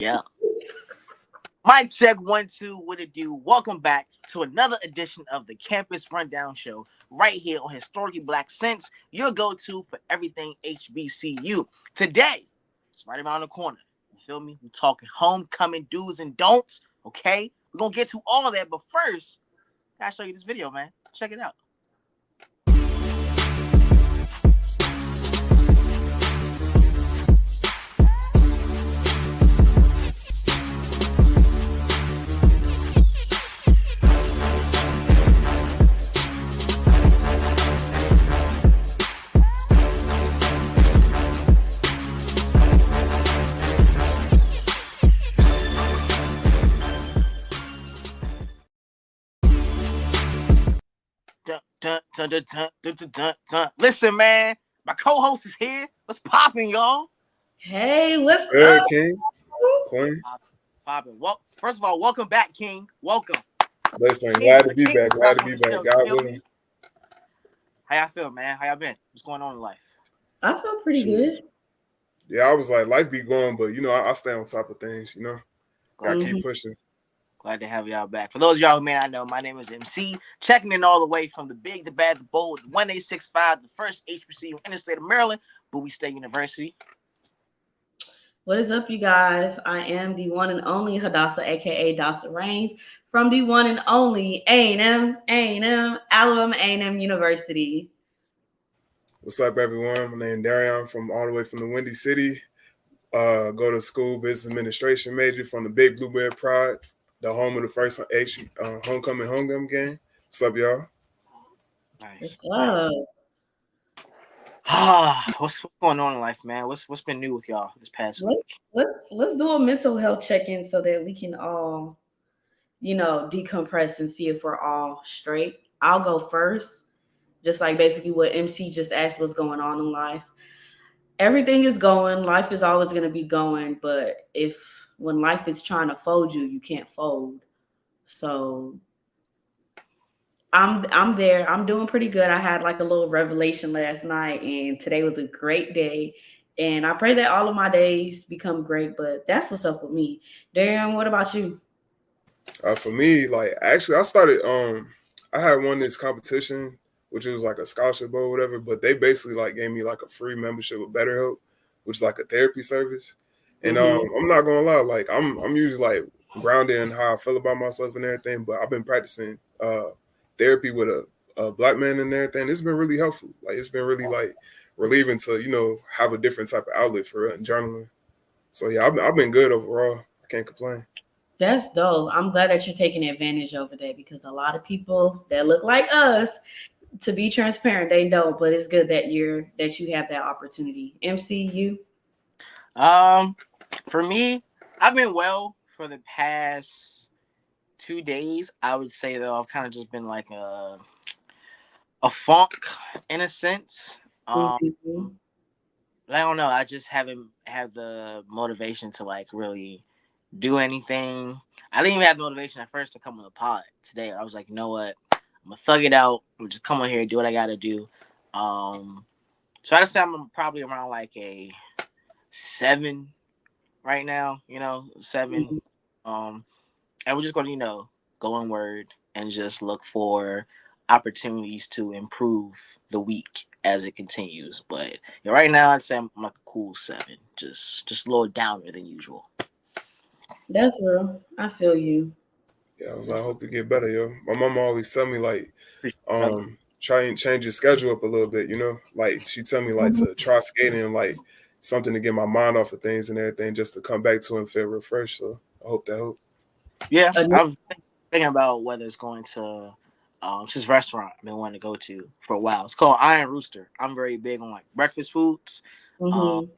Yeah. Mic check 1 2. What it do? Welcome back to another edition of the Campus Rundown Show, right here on Historically Black Sense, your go-to for everything HBCU. Today, it's right around the corner. You feel me? We're talking homecoming do's and don'ts. Okay, we're gonna get to all of that, but first, I gotta show you this video, man. Check it out. Dun, dun, dun, dun, dun, dun, dun, dun. Listen, man, my co-host is here. What's popping, y'all? Hey, what's Good, up? King. Queen. Popping. Well, first of all, welcome back, King. Welcome. Listen, King, glad to be King back. Glad to on be the back. show, God you feel me? willing. How y'all feel, man? How y'all been? What's going on in life? I feel pretty Shoot. good. Yeah, I was like, life be going, but I stay on top of things, Gotta Glad, keep pushing. glad to have y'all back. For those of y'all who may not know, my name is MC, checking in all the way from the big, the bad, the bold, 1865, the first HBCU in the state of Maryland, Bowie State University. What is up, you guys? I am the one and only Hadassah, aka Dawson Rains, from the one and only A&M, Alabama A&M University. What's up, everyone? My name is Darion from all the way from the Windy City. Go to school, business administration major from the Big Bluebird Pride, the home of the first homecoming game. What's up, y'all? Nice. What's up? What's going on in life, man? What's been new with y'all this past week? Let's do a mental health check-in so that we can all, decompress and see if we're all straight. I'll go first, just like basically what MC just asked what's going on in life. Everything is going. Life is always going to be going, but when life is trying to fold you, you can't fold. So I'm there. I'm doing pretty good. I had like a little revelation last night, and today was a great day. And I pray that all of my days become great. But that's what's up with me. Darren, what about you? For me, like actually, I had won this competition, which was like a scholarship or whatever. But they basically like gave me like a free membership with BetterHelp, which is like a therapy service. And I'm not gonna lie, like I'm usually like grounded in how I feel about myself and everything. But I've been practicing therapy with a black man and everything. It's been really helpful. Like it's been really like relieving to have a different type of outlet for real and journaling. So yeah, I've been good overall. I can't complain. That's dope. I'm glad that you're taking advantage over there because a lot of people that look like us, to be transparent, they don't. But it's good that you have that opportunity. MCU. For me, I've been well for the past 2 days. I would say though, I've kind of just been like a funk in a sense. Mm-hmm. I don't know. I just haven't had the motivation to like really do anything. I didn't even have the motivation at first to come on the pod today. I was like, you know what? I'm gonna thug it out. I'm just come on here and do what I gotta do. So I just say I'm probably around like a 7 right now. 7. And we're just gonna go inward and just look for opportunities to improve the week as it continues. But right now, I'd say I'm like a cool 7, just a little downer than usual. That's real. I feel you. Yeah, I hope you get better, yo. My mama always tell me like, Brother. try and change your schedule up a little bit, Like she tell me like to try skating, like something to get my mind off of things and everything, just to come back to and feel refreshed. So I hope that helps. Yeah, I'm thinking about whether it's going to it's this restaurant I've been wanting to go to for a while. It's called Iron Rooster. I'm very big on like breakfast foods. Mm-hmm.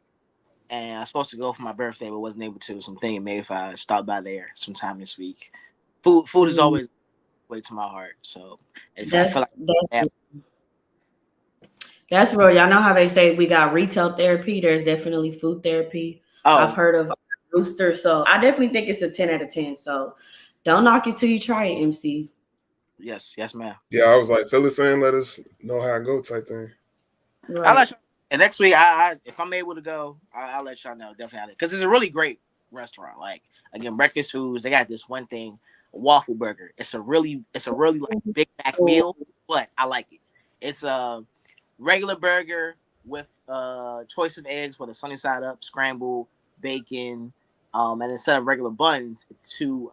And I was supposed to go for my birthday, but wasn't able to. So I'm thinking maybe if I stop by there sometime this week. Food is Mm-hmm. always way to my heart. So if I That's feel like that's real. Y'all know how they say we got retail therapy. There's definitely food therapy. I've heard of Rooster, so I definitely think it's a 10 out of 10. So don't knock it till you try it, MC. yes, ma'am. Yeah, I was like, Phyllis saying, let us know how it go type thing. I'll Right. let you. And next week, I if I'm able to go, I'll let y'all know definitely because it's a really great restaurant. Like again, breakfast foods. They got this one thing, a waffle burger. It's a really like big back meal, but I like it. It's a regular burger with choice of eggs with a sunny side up, scrambled bacon, and instead of regular buns, it's two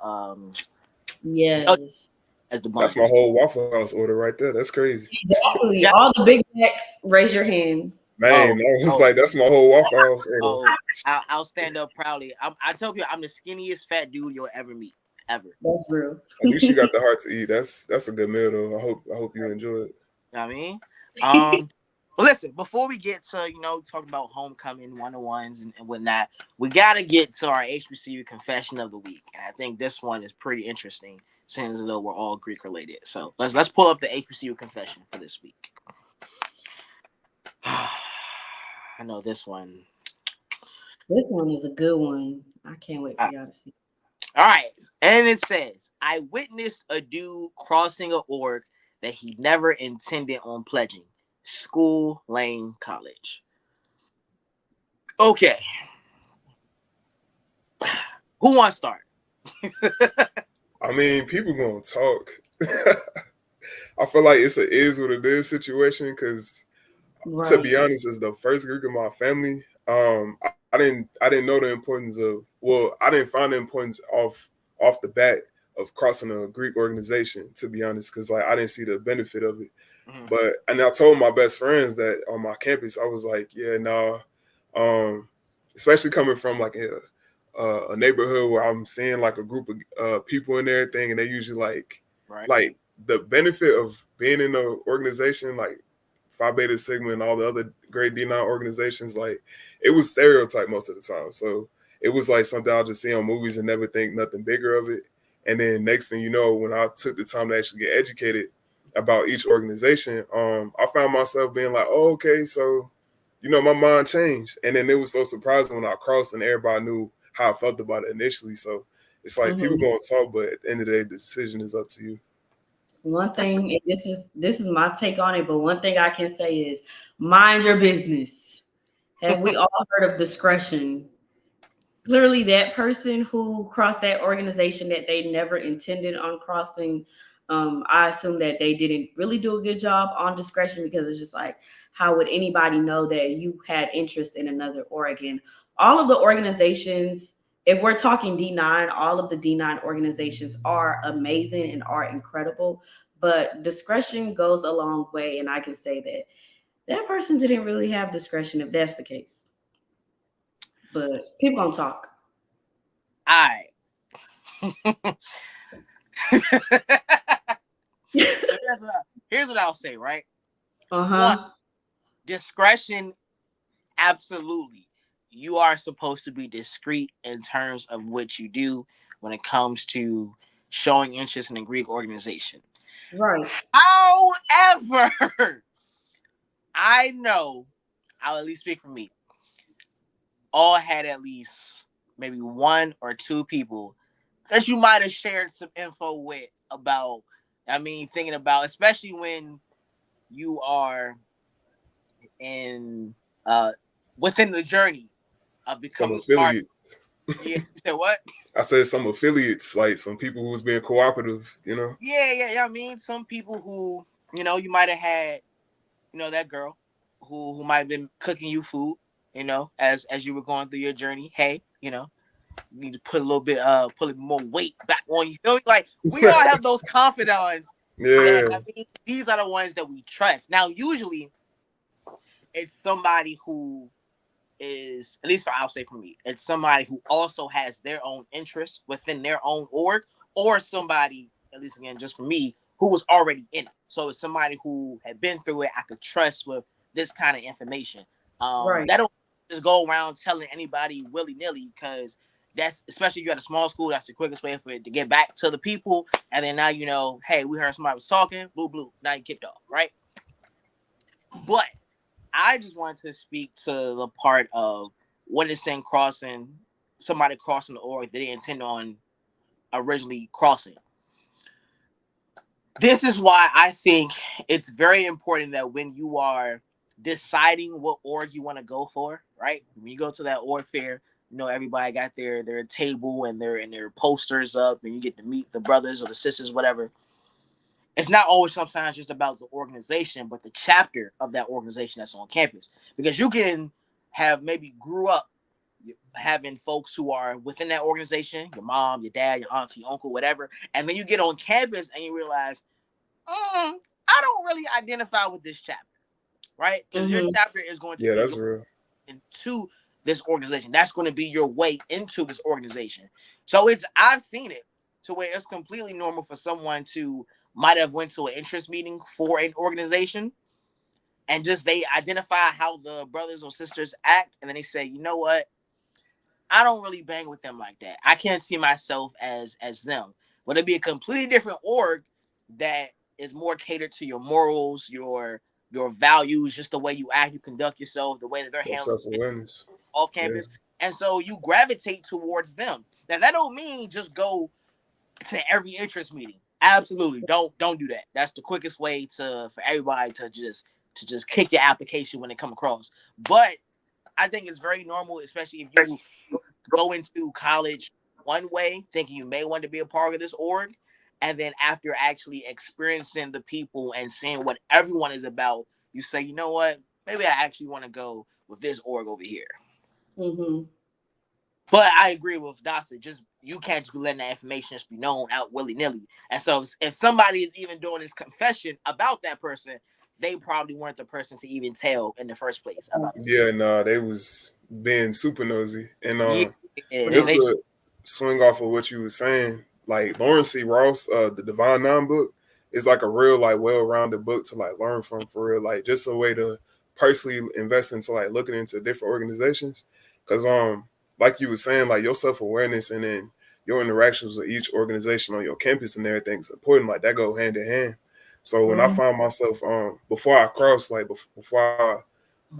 Yes. as the That's my buns. whole Waffle House order right there. That's crazy. Exactly. Yeah. All the Big Macs, raise your hand. Man, Oh, that was oh, like that's my whole Waffle House order. oh! I'll stand up proudly. I tell you, I'm the skinniest fat dude you'll ever meet, ever. That's real. At least you got the heart to eat. That's a good meal though. I hope you enjoy it. You know what I mean? Um, but listen, before we get to talking about homecoming 101s and whatnot, we gotta get to our HBCU confession of the week, and I think this one is pretty interesting, since though we're all Greek related. So let's pull up the HBCU confession for this week. I know this one. This one is a good one. I can't wait for y'all to see. All right, and it says, "I witnessed a dude crossing a org that he never intended on pledging. School Lane College." Okay, who wants to start? I mean, people gonna talk. I feel like it's a is what it is situation because, to Right. be honest, as the first Greek of my family, I didn't know the importance of. Well, I didn't find the importance off the bat of crossing a Greek organization. To be honest, because like I didn't see the benefit of it. Mhm. But and I told my best friends that on my campus, I was like, yeah, no, especially coming from like a neighborhood where I'm seeing like a group of people and everything, and they usually Right. like the benefit of being in an organization like Phi Beta Sigma and all the other grade D9 organizations, like it was stereotyped most of the time. So it was like something I'll just see on movies and never think nothing bigger of it. And then next thing you know, when I took the time to actually get educated about each organization, I found myself being like, oh, okay, so my mind changed. And then it was so surprising when I crossed and everybody knew how I felt about it initially. So it's like people Mhm. going to talk, but at the end of the day, the decision is up to you. One thing, and this is my take on it, but one thing I can say is mind your business. Have we all heard of discretion? Clearly, that person who crossed that organization that they never intended on crossing, I assume that they didn't really do a good job on discretion, because it's just like, how would anybody know that you had interest in another Oregon? All of the organizations, if we're talking D9, all of the D9 organizations are amazing and are incredible, but discretion goes a long way. And I can say that that person didn't really have discretion if that's the case. But people gonna talk. All right. So here's what I'll say. Right. One, Uh-huh. discretion. Absolutely. You are supposed to be discreet in terms of what you do when it comes to showing interest in a Greek organization. Right. However, I know, I'll at least speak for me, all had at least maybe one or two people that you might have shared some info with about, thinking about, especially when you are in within the journey of Some becoming part. affiliates. Yeah, you said what? I said some affiliates, like some people who was being cooperative. Yeah. Some people who you might have had, that girl who might have been cooking you food, as you were going through your journey. Hey, you need to put a little bit, put a little more weight back on you. Feel me? Like we all have those confidants that Yeah. these are the ones that we trust. Now, usually, it's somebody who is, at least I'll say for me, it's somebody who also has their own interests within their own org, or somebody, at least again, just for me, who was already in it. So it's somebody who had been through it, I could trust with this kind of information. Right. That don't just go around telling anybody willy nilly, because that's, especially if you're at a small school, that's the quickest way for it to get back to the people. And then now, hey, we heard somebody was talking, blue, now you kicked off, right? But I just wanted to speak to the part of witnessing somebody crossing the org that they intend on originally crossing. This is why I think it's very important that when you are deciding what org you want to go for, right? When you go to that org fair, everybody got their table and their posters up, and you get to meet the brothers or the sisters, whatever. It's not always sometimes just about the organization, but the chapter of that organization that's on campus. Because you can have maybe grew up having folks who are within that organization, your mom, your dad, your auntie, uncle, whatever, and then you get on campus and you realize, I don't really identify with this chapter, right? Because your Mm-hmm. chapter is going to Yeah, be that's your real. into this organization. That's going to be your way into this organization. So I've seen it to where it's completely normal for someone to might have went to an interest meeting for an organization and just they identify how the brothers or sisters act, and then they say, you know what, I don't really bang with them like that. I can't see myself as them. But it'd be a completely different org that is more catered to your morals, your values, just the way you act, you conduct yourself, the way that they're That handling self awareness. off Yeah, campus. And so you gravitate towards them. Now that don't mean just go to every interest meeting. Absolutely. Don't do that. That's the quickest way for everybody to just kick your application when they come across. But I think it's very normal, especially if you go into college one way, thinking you may want to be a part of this org, and then after actually experiencing the people and seeing what everyone is about, you say, you know what, maybe I actually want to go with this org over here. Mm-hmm. But I agree with Dawson. Just you can't just be letting that information just be known out willy nilly. And so if somebody is even doing this confession about that person, they probably weren't the person to even tell in the first place about this. yeah, nah, they was being super nosy. And Yeah, just they to swing off of what you were saying, like Lawrence C. Ross, the Divine Nine book is like a real like well-rounded book to like learn from for real. Like just a way to personally invest into like looking into different organizations. Cause like you were saying, like your self-awareness and then your interactions with each organization on your campus and everything is important. Like that go hand in hand. So when I Mm-hmm. found myself before I crossed, like before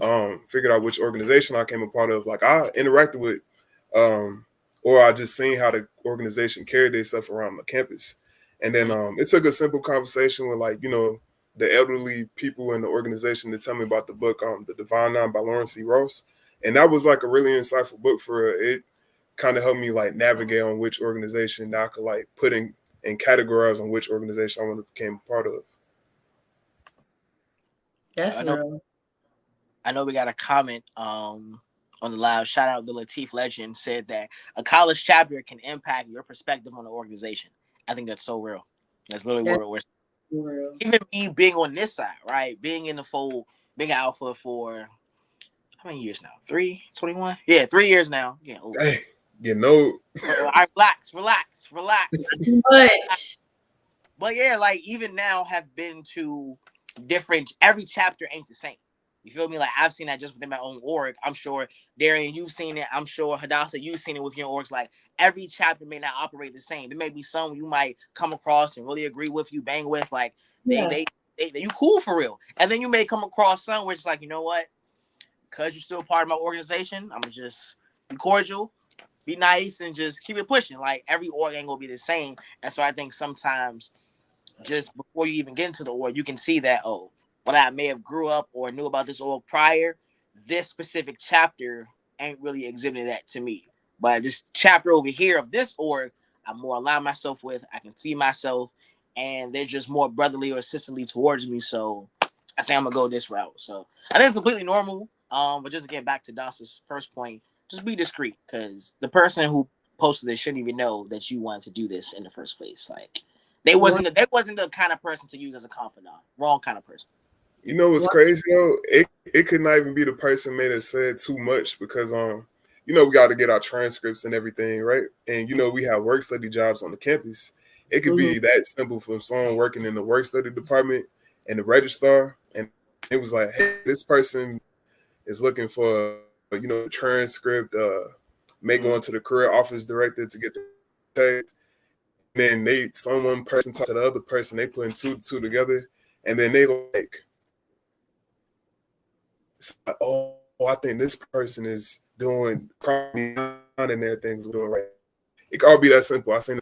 I figured out which organization I came a part of. Like I interacted with, um, or I just seen how the organization carried themselves around the campus, and then it took a simple conversation with like the elderly people in the organization to tell me about the book The Divine Nine by Lawrence C. Ross, and that was like a really insightful book for it. Kind of helped me like navigate on which organization that I could like put in and categorize on which organization I want to become a part of. That's I know real. I know we got a comment on the live. Shout out to Latif Legend said that a college chapter can impact your perspective on the organization. I think that's so real. That's literally That's where we're real. even me being on this side, right? Being in the fold, being alpha for how many years now? 3, 21? Yeah, 3 years now. Yeah, old. Hey, you know, I relax. Much. But yeah, like even now have been to different. Every chapter ain't the same. You feel me? Like I've seen that just within my own org. I'm sure Darian, you've seen it. I'm sure Hadassah, you've seen it with your orgs. Like every chapter may not operate the same. There may be some you might come across and really agree with, you bang with. Like they Yeah. they you cool for real. And then you may come across some which is like, you know what? Because you're still part of my organization, I'm gonna just be cordial, be nice, and just keep it pushing. Like every org ain't gonna be the same. And so I think sometimes just before you even get into the org, you can see that, oh, what I may have grew up or knew about this org prior, this specific chapter ain't really exhibiting that to me. But this chapter over here of this org, I'm more aligned myself with. I can see myself, and they're just more brotherly or sisterly towards me. So I think I'm gonna go this route. So I think it's completely normal. But just to get back to Dawson's first point, just be discreet because the person who posted this shouldn't even know that you wanted to do this in the first place. Like Right. they wasn't the kind of person to use as a confidant. Wrong kind of person. you know what's Right. crazy though? It could not even be the person made it said too much because we got to get our transcripts and everything right, and we have work study jobs on the campus. It could Mm-hmm. be that simple for someone working in the work study department and the registrar, and it was like, hey, this person is looking for transcript. May go into the career office director to get the text, and then someone person talk to the other person, they put two together, and then they like it's like, oh, I think this person is doing crossing and everything's doing right. It could all be that simple. I seen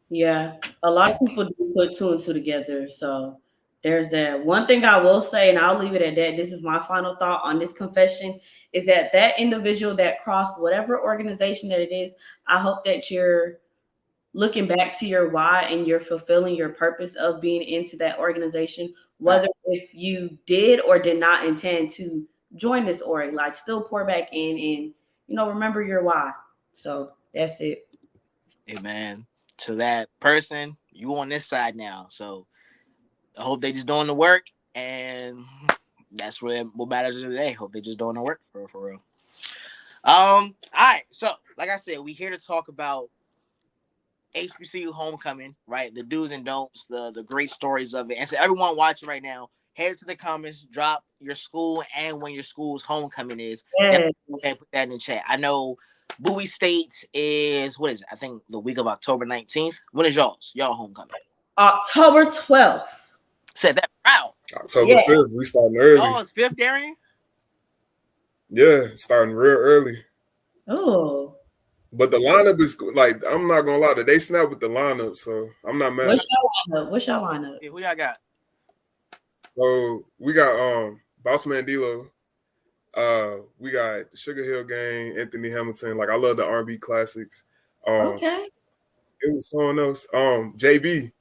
Yeah. A lot of people do put two and two together. So There's that. One thing I will say, and I'll leave it at that. This is my final thought on this confession: is that individual that crossed whatever organization that it is, I hope that you're looking back to your why and you're fulfilling your purpose of being into that organization, whether if you did or did not intend to join this org, like still pour back in and remember your why. So that's it. Hey man, to that person, you on this side now. So I hope they just doing the work, and that's what matters today. Hope they just doing the work for real. All right. So, like I said, we here to talk about HBCU homecoming, right? The do's and don'ts, the great stories of it. And so, everyone watching right now, head to the comments, drop your school and when your school's homecoming is. Yes. Okay, put that in the chat. I know Bowie State is what is it? I think the week of October 19th. When is y'all's? Y'all homecoming? October 12th. Said that proud. October 5th, we starting early. Oh, it's 5th, Darian? Yeah, starting real early. Oh. But the lineup is like, I'm not gonna lie, they snap with the lineup, so I'm not mad. What's your lineup? Yeah, who y'all got? So we got Boss Man D-Lo. We got Sugar Hill Gang, Anthony Hamilton. Like I love the R&B classics. Okay. It was someone else. JB.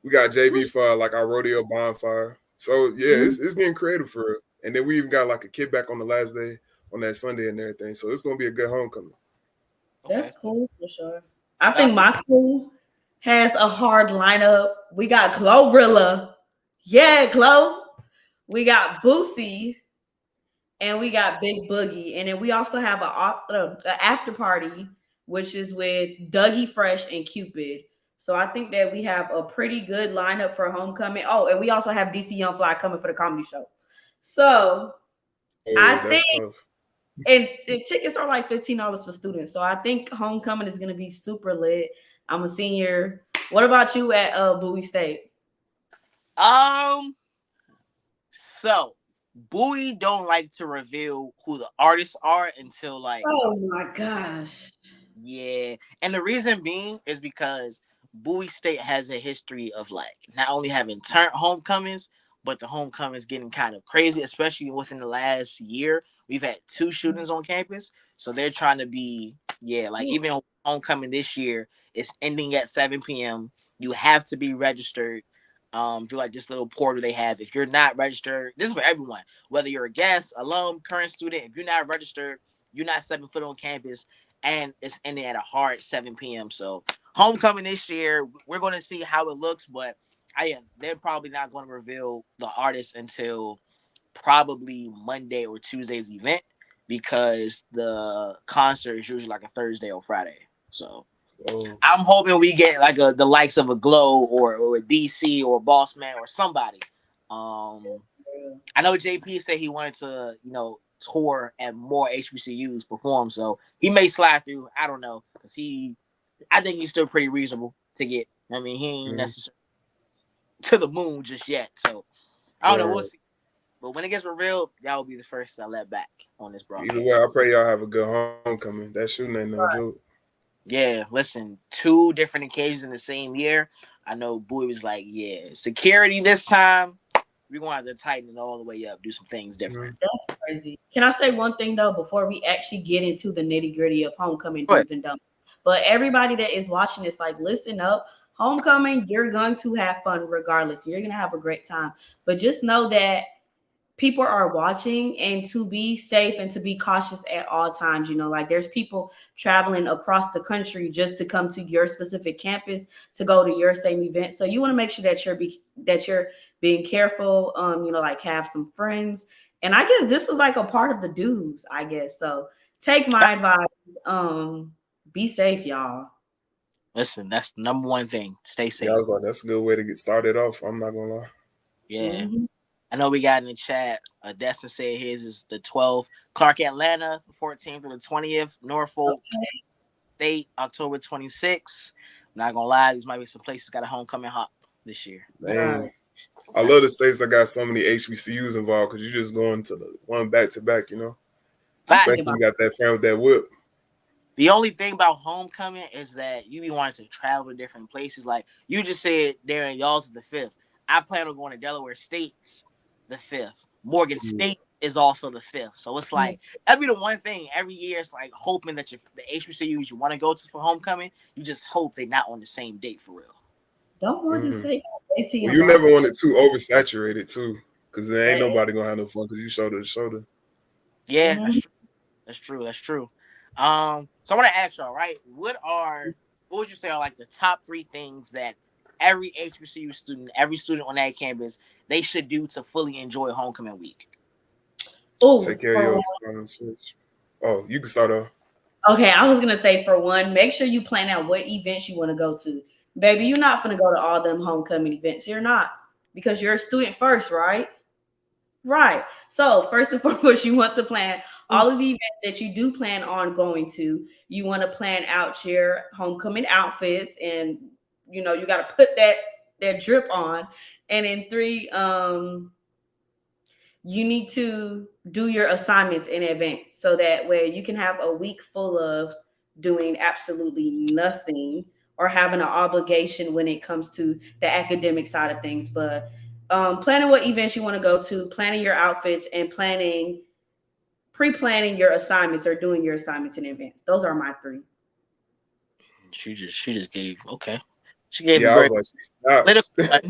We got JB for like our rodeo bonfire. So yeah, it's getting creative for real. And then we even got like a kickback on the last day on that Sunday and everything. So it's gonna be a good homecoming. That's cool for sure. I think my school has a hard lineup. We got Glorilla. Yeah, Glow. We got Boosie. And we got Big Boogie. And then we also have a after party, which is with Dougie Fresh and Cupid. So I think that we have a pretty good lineup for homecoming. Oh, and we also have DC Young Fly coming for the comedy show. So I think tough. and tickets are like $15 for students. So I think homecoming is gonna be super lit. I'm a senior. What about you at Bowie State? So Bowie don't like to reveal who the artists are until like. Oh my gosh. Yeah, and the reason being is because Bowie State has a history of like not only having homecomings, but the homecomings getting kind of crazy, especially within the last year. We've had 2 shootings on campus, so they're trying to be like even homecoming this year, it's ending at 7 p.m. You have to be registered through like this little portal they have. If you're not registered, this is for everyone, whether you're a guest, alum, current student. If you're not registered, you're not 7 foot on campus, and it's ending at a hard 7 p.m. So homecoming this year, we're going to see how it looks, but they're probably not going to reveal the artist until probably Monday or Tuesday's event because the concert is usually like a Thursday or Friday. So I'm hoping we get like the likes of a Glow or a DC or a Boss Man or somebody. I know JP said he wanted to, tour at more HBCUs perform, so he may slide through. I don't know because I think he's still pretty reasonable to get. I mean, he ain't necessarily to the moon just yet, so I don't know. We'll see. But when it gets revealed, y'all will be the first I let back on this broadcast. Either way, I pray y'all have a good homecoming. That shooting ain't no joke. Yeah, listen, 2 different occasions in the same year. I know Bowie was like, yeah, security this time. We're going to have to tighten it all the way up, do some things different. That's crazy. Can I say one thing, though, before we actually get into the nitty-gritty of homecoming do's and don'ts? But everybody that is watching this, like, listen up. Homecoming, you're going to have fun regardless. You're going to have a great time. But just know that people are watching, and to be safe and to be cautious at all times. Like there's people traveling across the country just to come to your specific campus to go to your same event. So you want to make sure that you're being careful. Like have some friends. And I guess this is like a part of the dues, I guess. So take my advice. Be safe, y'all. Listen, that's the number one thing. Stay safe. Yeah, I was like, that's a good way to get started off. I'm not gonna lie. Yeah. I know we got in the chat, Destin said his is the 12th. Clark, Atlanta, the 14th through the 20th. Norfolk State, October 26th. I'm not going to lie, these might be some places got a homecoming hop this year. Man, I love the states that got so many HBCUs involved because you're just going to the one back-to-back, Especially when you got that friend with that whip. The only thing about homecoming is that you be wanting to travel to different places. Like you just said, Darren, y'all's is the 5th. I plan on going to Delaware State's the 5th. Morgan State is also the 5th. So it's like that'd be the one thing every year. It's like hoping that the HBCUs you want to go to for homecoming, you just hope they're not on the same date for real. Don't Morgan State have AT Well, and you never Boston? want it too oversaturated too, because there ain't That- nobody gonna have no fun because you shoulder to shoulder. Yeah, Mhm. that's true. That's true. That's true. So I want to ask y'all, right? What would you say are like the top 3 things that every HBCU student, every student on that campus, they should do to fully enjoy homecoming week? Oh, Take care of for your assignments. Oh, you can start off. okay, I was gonna say for one, make sure you plan out what events you want to go to. Baby, you're not gonna go to all them homecoming events. You're not because you're a student first, right? Right. So first and foremost, you want to plan all of the events that you do plan on going to. You want to plan out your homecoming outfits, and you got to put that drip on. And in three, you need to do your assignments in advance so that way you can have a week full of doing absolutely nothing or having an obligation when it comes to the academic side of things. But planning what events you want to go to, planning your outfits, and pre-planning your assignments or doing your assignments in advance. Those are my 3. She just gave okay. She gave a Yeah, I was very like, she little. stopped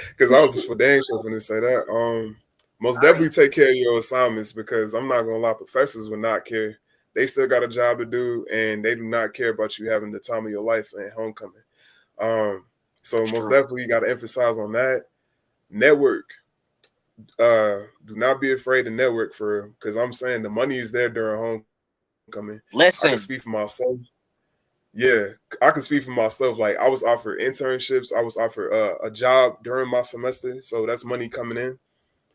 because I was for dang sure finna say that. Most All right. definitely take care of your assignments because I'm not gonna lie, professors will not care. They still got a job to do, and they do not care about you having the time of your life at homecoming. So most True. definitely you got to emphasize on that. Network. Do not be afraid to network for real, because I'm saying the money is there during homecoming. I can Listen, speak for myself. Yeah, I can speak for myself. Like I was offered internships, I was offered a job during my semester, so that's money coming in.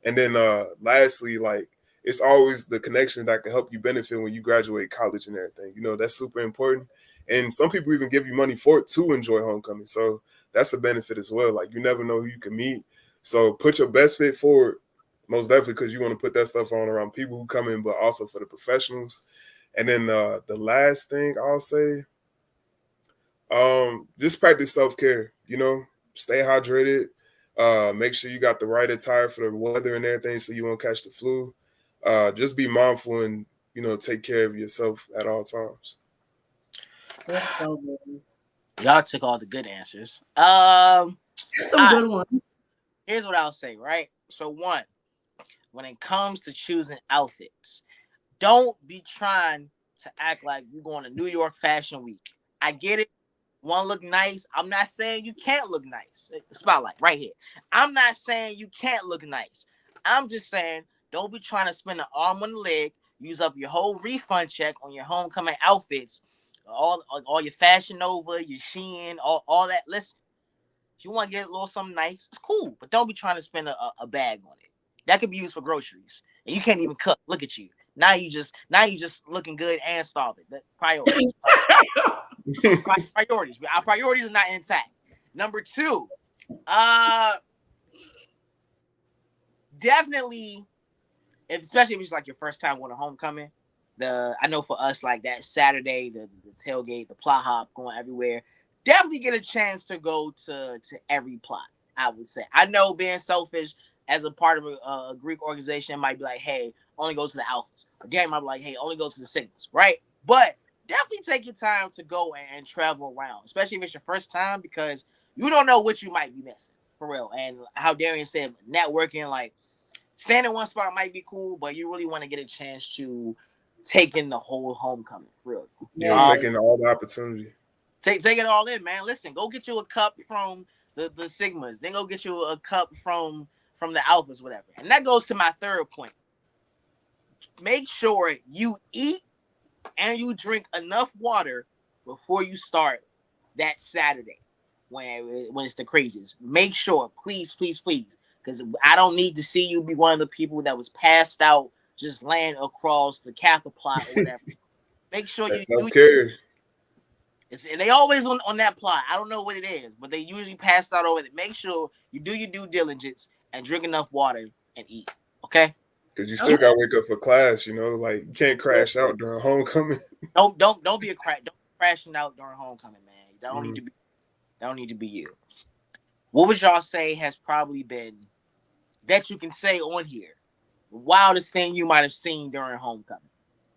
And then lastly, like it's always the connection that can help you benefit when you graduate college and everything. That's super important. And some people even give you money for it to enjoy homecoming. So that's a benefit as well. Like you never know who you can meet. So put your best fit forward, most definitely, because you want to put that stuff on around people who come in, but also for the professionals. And then the last thing I'll say, just practice self-care, stay hydrated, make sure you got the right attire for the weather and everything so you won't catch the flu. Just be mindful and, take care of yourself at all times. That's so good. y'all took all the good answers. There's some I good ones. Here's what I'll say. Right. So one, when it comes to choosing outfits, don't be trying to act like you're going to New York Fashion Week. I get it. Want to look nice. I'm not saying you can't look nice. Spotlight right here. I'm not saying you can't look nice. I'm just saying don't be trying to spend an arm on the leg, use up your whole refund check on your homecoming outfits, all your Fashion Nova, your Shein, all that. Listen, if you want to get a little something nice, it's cool, but don't be trying to spend a bag on it. That could be used for groceries, and you can't even cook. Look at you. Now you just looking good and starving. Priorities. Priorities. Our priorities are not intact. Number 2, uh, definitely, especially if it's like your first time going to homecoming. I know for us, like that Saturday, the tailgate, the plot hop, going everywhere. Definitely get a chance to go to every plot. I would say. I know being selfish as a part of a Greek organization might be like, hey, only go to the alphas. Or Gary might be like, hey, only go to the sigmas, right? But definitely take your time to go and travel around, especially if it's your first time, because you don't know what you might be missing for real. And how Darian said, networking, like staying in one spot might be cool, but you really want to get a chance to take in the whole homecoming, really. Yeah, Yeah. taking all the opportunity. Take it all in, man. Listen, go get you a cup from the Sigmas, then go get you a cup from the Alphas, whatever. And that goes to my third point. Make sure you eat and you drink enough water before you start that Saturday when it's the craziest. Make sure, please, please, please, because I don't need to see you be one of the people that was passed out just laying across the Kappa plot or whatever. Make sure you That's do. self-care. They always on that plot. I don't know what it is, but they usually passed out over it. Make sure you do your due diligence and drink enough water and eat. Okay. Because you Okay. still got to wake up for class, like you can't Yeah. crash out during homecoming. Don't be a crash. Don't be crashing out during homecoming, man. That don't need Mm. to be. That don't need to be you. what would y'all say has probably been that you can say on here the wildest thing you might have seen during homecoming?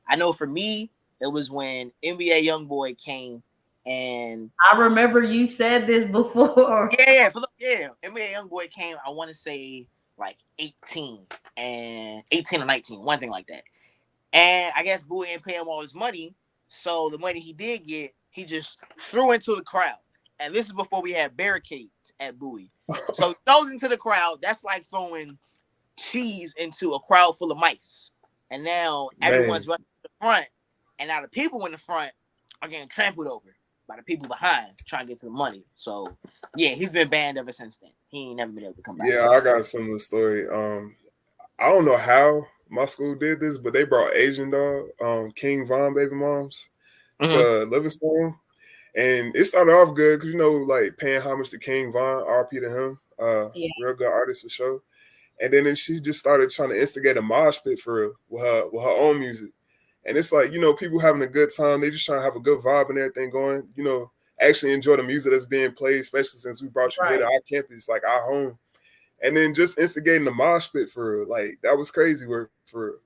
I know for me, it was when NBA YoungBoy came and I remember you said this before. NBA YoungBoy came. I want to say like 18 or 19, one thing like that. And I guess Bowie didn't pay him all his money, so the money he did get, he just threw into the crowd. And this is before we had barricades at Bowie. So he goes into the crowd. That's like throwing cheese into a crowd full of mice. And now Man, everyone's running to the front, and now the people in the front are getting trampled over by the people behind trying to get to the money. So yeah, he's been banned ever since then. He ain't never been able to come back. yeah, I got a similar story. I don't know how my school did this, but they brought Asian dog, King Von baby moms Mm-hmm. to Livingstone. And it started off good because, like paying homage to King Von, RP to him, Yeah, real good artist for sure. And then she just started trying to instigate a mosh pit for real with her own music. And it's like, people having a good time. They just trying to have a good vibe and everything going, actually enjoy the music that's being played, especially since we brought you here right. to our campus, like our home. And then just instigating the mosh pit for real. Like, that was crazy work for real.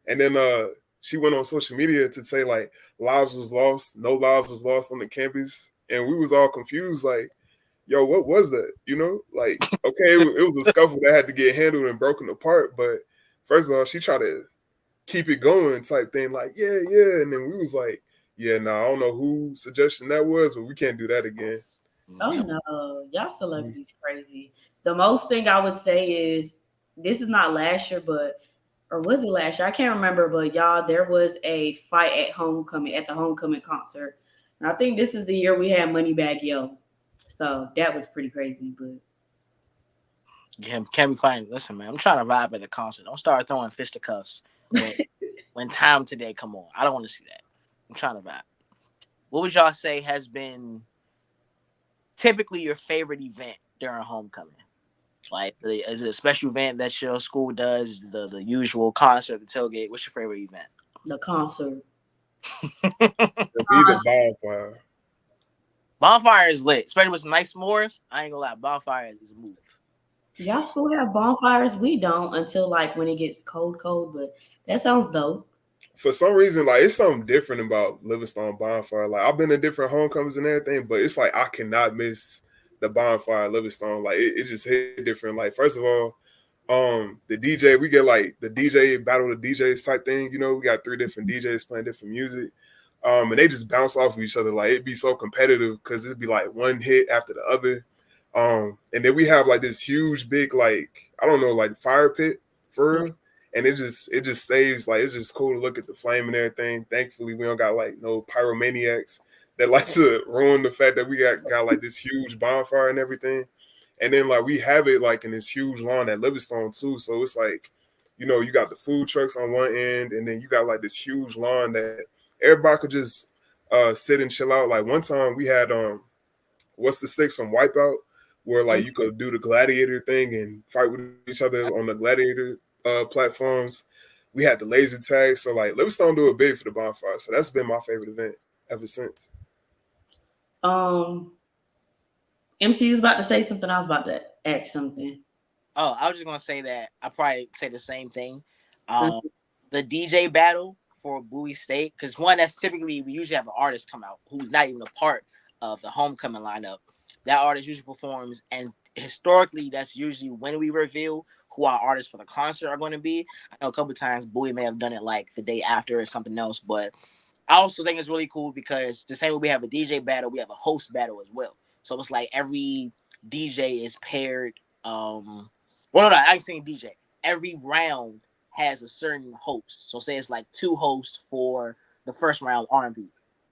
And then she went on social media to say, like, lives was lost, no lives was lost on the campus. And we was all confused, like, yo, what was that? Like, okay, it was a scuffle that had to get handled and broken apart. But first of all, she tried to keep it going type thing, like, yeah, yeah. And then we was like, yeah, nah, I don't know who suggestion that was, but we can't do that again. Oh no, y'all celebrities crazy. The most thing I would say is this is not last year, but or was it last year? I can't remember, but y'all, there was a fight at homecoming at the homecoming concert, and I think this is the year we had Moneybag Yo. So that was pretty crazy, but Yeah, can't be fighting. Listen, man, I'm trying to vibe at the concert. Don't start throwing fisticuffs when time today come on. I don't want to see that. I'm trying to vibe. What would y'all say has been typically your favorite event during homecoming? Like, is it a special event that your school does? The usual concert, the tailgate. What's your favorite event? the concert. For me, the bonfire. Bonfire is lit, especially with some nice s'mores. I ain't gonna lie, bonfire is a move. Y'all still have bonfires? We don't until like when it gets cold, cold. But that sounds dope. For some reason, like, it's something different about Livingstone bonfire. Like, I've been to different homecomings and everything, but it's like I cannot miss the bonfire at Livingstone. Like, it just hit different. Like, first of all, the DJ, we get like the DJ battle of DJs type thing. We got 3 different DJs playing different music. And they just bounce off of each other. Like, it'd be so competitive because it'd be like one hit after the other. And then we have like this huge, big, like, I don't know, like fire pit for real. And it just stays like, it's just cool to look at the flame and everything. Thankfully, we don't got like no pyromaniacs that like to ruin the fact that we got like this huge bonfire and everything. And then like we have it like in this huge lawn at Livingstone too. So it's like, you got the food trucks on one end, and then you got like this huge lawn that everybody could just sit and chill out. Like one time we had what's the six from Wipeout, where like you could do the gladiator thing and fight with each other on the gladiator platforms. We had the laser tag, so like Livingstone do it big for the bonfire. So that's been my favorite event ever since. Um, MC was about to say something. I was about to ask something. Oh, I was just gonna say that I probably say the same thing. Um, Mhm. the DJ battle for Bowie State, because one that's typically we usually have an artist come out who's not even a part of the homecoming lineup. That artist usually performs, and historically, that's usually when we reveal who our artists for the concert are going to be. I know a couple of times Bowie may have done it like the day after or something else, but I also think it's really cool because the same way we have a DJ battle, we have a host battle as well. So it's like every DJ is paired. Well, no, I ain't saying DJ. Every round has a certain host. So say it's like 2 hosts for the first round R&B.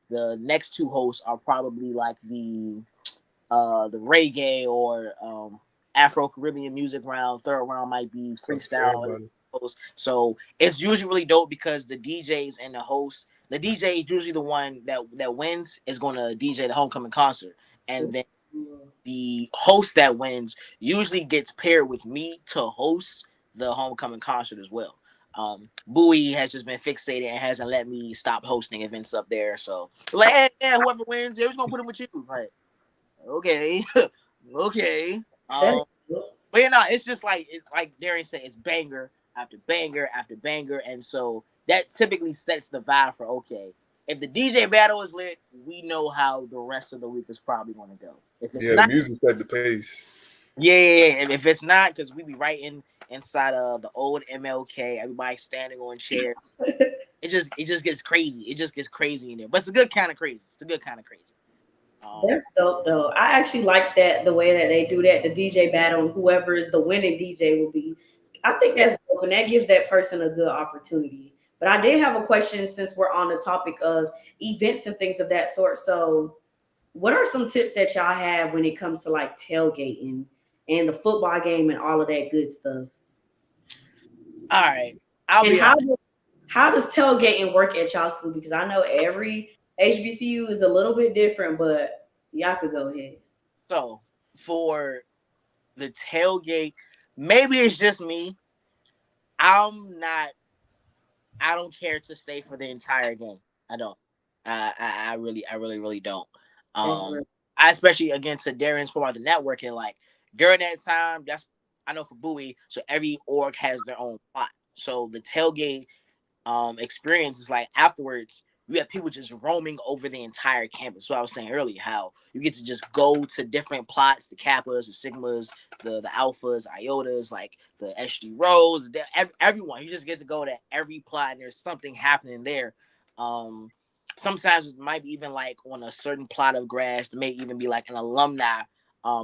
The next 2 hosts are probably like the reggae or Afro Caribbean music round. Third round might be Something for freestyle. everybody. So it's usually really dope because the DJs and the hosts, the DJ is usually the one that wins is going to DJ the homecoming concert, and then the host that wins usually gets paired with me to host the homecoming concert as well. Bowie has just been fixated and hasn't let me stop hosting events up there. So like, hey, yeah, whoever wins, they're just gonna put him with you. Like, okay, okay. That Um, is but it's just like Darian said, it's banger after banger after banger, and so that typically sets the vibe for okay. If the DJ battle is lit, we know how the rest of the week is probably going to go. If it's Yeah, the not, music set the pace. yeah. If it's not, because we be right inside of the old MLK, everybody standing on chairs. It just gets crazy. It just gets crazy in there, but it's a good kind of crazy. It's a good kind of crazy. Um, That's dope though. I actually like that the way that they do that, the DJ battle, whoever is the winning DJ will be. I think yeah. that's dope, and that gives that person a good opportunity. But I did have a question since we're on the topic of events and things of that sort. So, what are some tips that y'all have when it comes to like tailgating and the football game and all of that good stuff? All right, I'll And be honest. how does tailgating work at y'all school? Because I know every HBCU is a little bit different, but y'all could go ahead. So for the tailgate, maybe it's just me. I'm not. I don't care to stay for the entire game. I don't. I really don't. That's Um, real. I especially again to Darren's point about the networking. Like during that time, that's I know for Bowie. So every org has their own plot. So the tailgate experience is like afterwards you have people just roaming over the entire campus. So I was saying earlier how you get to just go to different plots, the kappas, the sigmas, the alphas, iotas, like the SG rows, everyone. You just get to go to every plot and there's something happening there. Um, Sometimes it might be even like on a certain plot of grass. It may even be like an alumni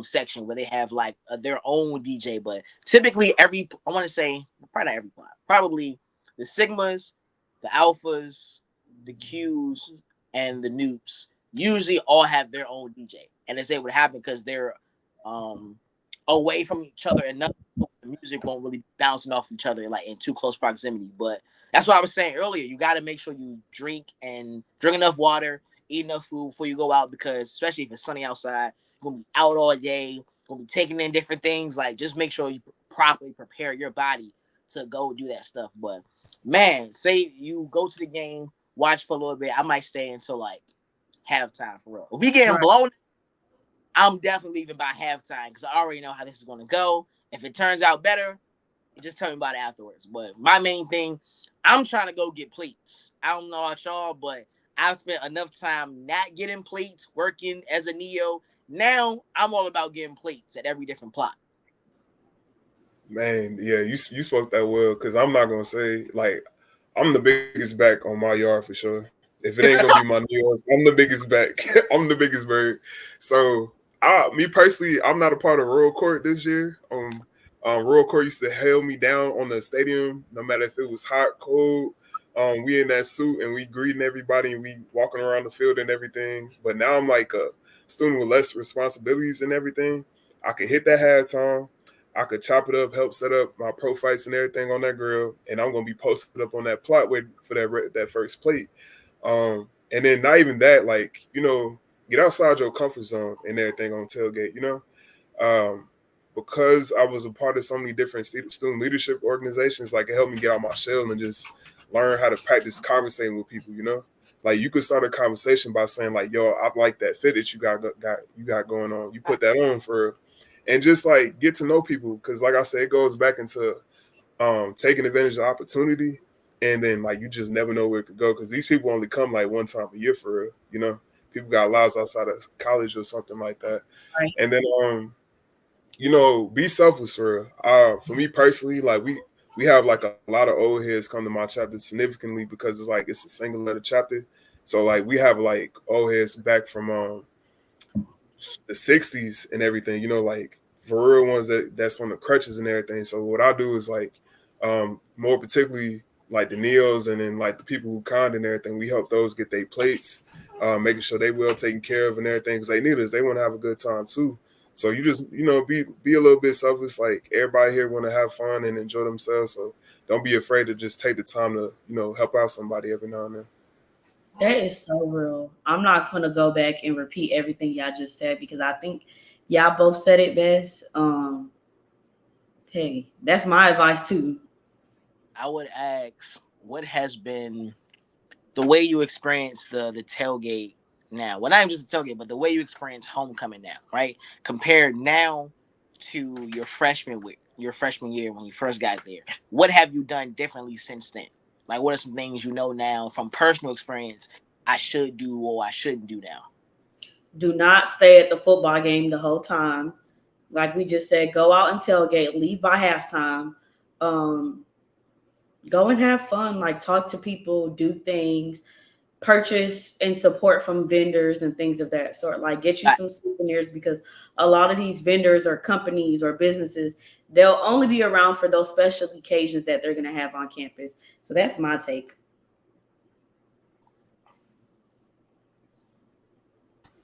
section where they have like their own DJ. But typically I want to say probably not every plot, probably the sigmas, the alphas, the Qs, and the Noops usually all have their own DJ, and it's able to happen because they're um, away from each other enough. The music won't really be bouncing off each other like in too close proximity. But that's what I was saying earlier. You got to make sure you drink enough water, eat enough food before you go out because especially if it's sunny outside, you're gonna be out all day. Gonna be taking in different things. Like just make sure you properly prepare your body to go do that stuff. But man, say you go to the game, watch for a little bit. I might stay until like halftime for real. If we getting Right. blown, I'm definitely leaving by halftime because I already know how this is going to go. If it turns out better, just tell me about it afterwards. But my main thing, I'm trying to go get plates. I don't know about y'all, but I've spent enough time not getting plates, working as a neo. Now I'm all about getting plates at every different plot. Man, yeah, you spoke that well because I'm not gonna say like I'm the biggest back on my yard for sure. If it ain't gonna be my Neos, I'm the biggest back. I'm the biggest bird. So me personally, I'm not a part of Royal Court this year. Royal Court used to hail me down on the stadium, no matter if it was hot, cold. We in that suit and we greeting everybody and we walking around the field and everything. But now I'm like a student with less responsibilities and everything. I can hit that halftime. I could chop it up, help set up my pro fights and everything on that grill, and I'm gonna be posted up on that plot waiting for that first plate. And then not even that, like get outside your comfort zone and everything on tailgate. Because I was a part of so many different student leadership organizations, like it helped me get out my shell and just learn how to practice conversating with people. Like you could start a conversation by saying like, "Yo, I like that fit that you got going on. You put that on for," and just like get to know people because, like I said, it goes back into taking advantage of opportunity, and then like you just never know where it could go because these people only come like one time a year for real. People got lives outside of college or something like that, Right. and then be selfless for real. For me personally, like we have like a lot of old heads come to my chapter significantly because it's a single letter chapter. So like we have like old heads back from the '60s and everything. Like for real ones that's on the crutches and everything. So what I do is like more particularly like the neos and then like the people who conned and everything. We help those get their plates, making sure they well taken care of and everything because they need us. They want to have a good time too. So you just be a little bit selfless. Like everybody here want to have fun and enjoy themselves. So don't be afraid to just take the time to help out somebody every now and then. That is so real. I'm not gonna go back and repeat everything y'all just said because I think y'all both said it best. Hey, that's my advice too. I would ask, what has been the way you experience the tailgate now? Well, not even just the tailgate, but the way you experience homecoming now, right? Compared now to your freshman year when you first got there, what have you done differently since then? Like, what are some things you know now from personal experience I should do or I shouldn't do now? Do not stay at the football game the whole time. Like we just said, go out and tailgate, leave by halftime. Um, Go and have fun, like talk to people, do things, purchase and support from vendors and things of that sort. Like get you I, some souvenirs because a lot of these vendors or companies or businesses, they'll only be around for those special occasions that they're going to have on campus. So that's my take.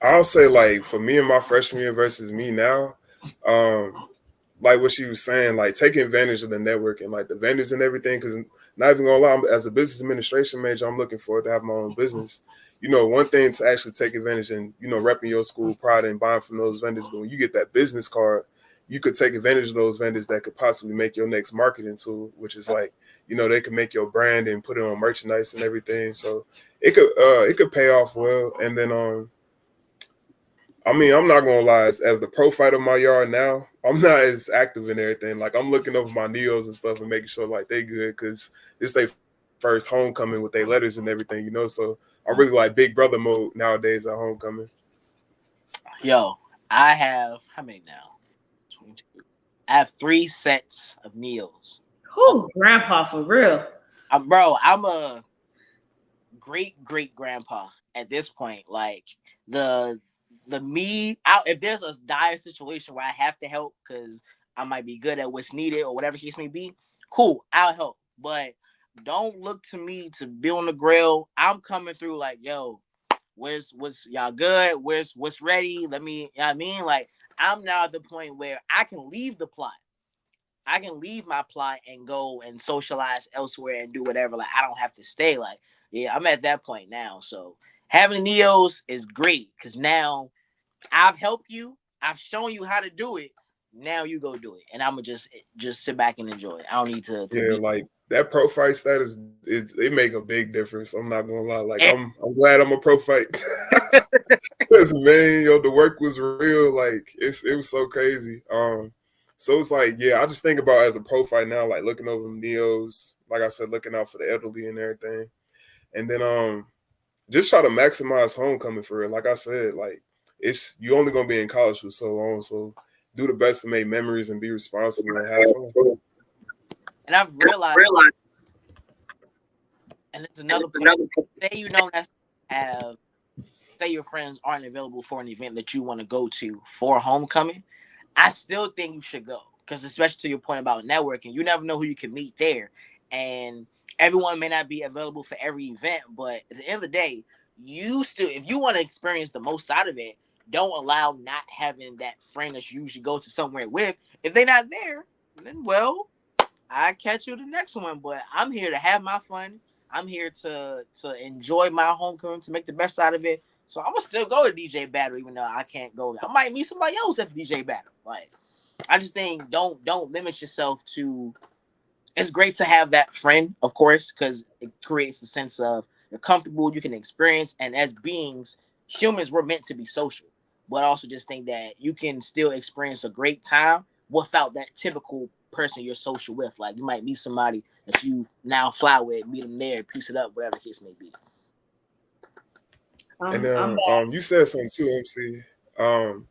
I'll say like for me and my freshman year versus me now, um, like what she was saying, like taking advantage of the network and like the vendors and everything. Because not even gonna lie, as a business administration major, I'm looking forward to have my own business. You know, one thing to actually take advantage and repping your school pride and buying from those vendors, but when you get that business card, you could take advantage of those vendors that could possibly make your next marketing tool, which is like they could make your brand and put it on merchandise and everything. So it could pay off well, and then I mean, I'm not gonna lie. As the pro fighter of my yard now, I'm not as active in everything. Like I'm looking over my neos and stuff and making sure like they good because it's their first homecoming with their letters and everything. So I'm really like big brother mode nowadays at homecoming. Yo, I have how many now? 22. I have 3 sets of Neos. Whew, grandpa for real. Bro, I'm a great great grandpa at this point. Like the the me out if there's a dire situation where I have to help because I might be good at what's needed or whatever case may be, cool, I'll help. But don't look to me to be on the grill. I'm coming through like, yo, what's y'all good? What's ready? Let me, you know what I mean? Like I'm now at the point where I can leave the plot. I can leave my plot and go and socialize elsewhere and do whatever. Like I don't have to stay. Like yeah, I'm at that point now. So having Neos is great because now I've helped you. I've shown you how to do it. Now you go do it, and I'm gonna just sit back and enjoy it. I don't need to Yeah, be. like that pro fight status, it make a big difference. I'm not gonna lie. Like I'm glad I'm a pro fight. Listen, man, the work was real. Like it was so crazy. So it's like, yeah, I just think about as a pro fight now, like looking over Neos, like I said, looking out for the elderly and everything, and then just try to maximize homecoming for real. Like I said, like it's you only gonna be in college for so long, so do the best to make memories and be responsible and have fun. And I've realized, and there's another point. Say you don't have, say your friends aren't available for an event that you want to go to for homecoming. I still think you should go because, especially to your point about networking, you never know who you can meet there, and everyone may not be available for every event. But at the end of the day, you still, if you want to experience the most out of it, don't allow not having that friend that you usually go to somewhere with. If they're not there, then well, I catch you the next one. But I'm here to have my fun. I'm here to enjoy my homecoming to make the best out of it. So I'm gonna still go to DJ Battle even though I can't go. I might meet somebody else at the DJ Battle. Like I just think don't limit yourself to. It's great to have that friend, of course, because it creates a sense of you're comfortable, you can experience, and as beings, humans we're meant to be social. But I also just think that you can still experience a great time without that typical person you're social with. Like you might meet somebody that you now fly with, meet them there, piece it up, whatever the case may be. And I'm then back. you said something too, MC. Um,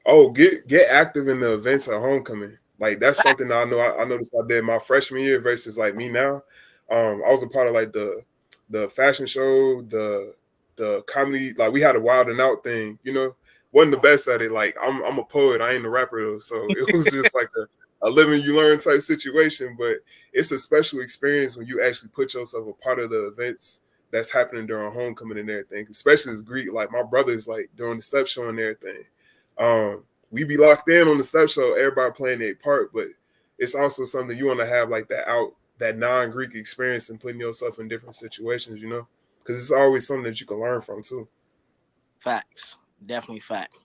oh, get active in the events at homecoming. Like that's something that I know. I noticed I did my freshman year versus like me now. I was a part of like the fashion show, the comedy. Like we had a Wild and Out thing. Wasn't the best at it. Like I'm a poet. I ain't a rapper though. So it was just like a living you learn type situation. But it's a special experience when you actually put yourself a part of the events that's happening during homecoming and everything. Especially as Greek. Like my brothers like during the step show and everything. We be locked in on the step show, everybody playing their part, but it's also something you want to have like that non-Greek experience and putting yourself in different situations, because it's always something that you can learn from too. Facts, definitely fact.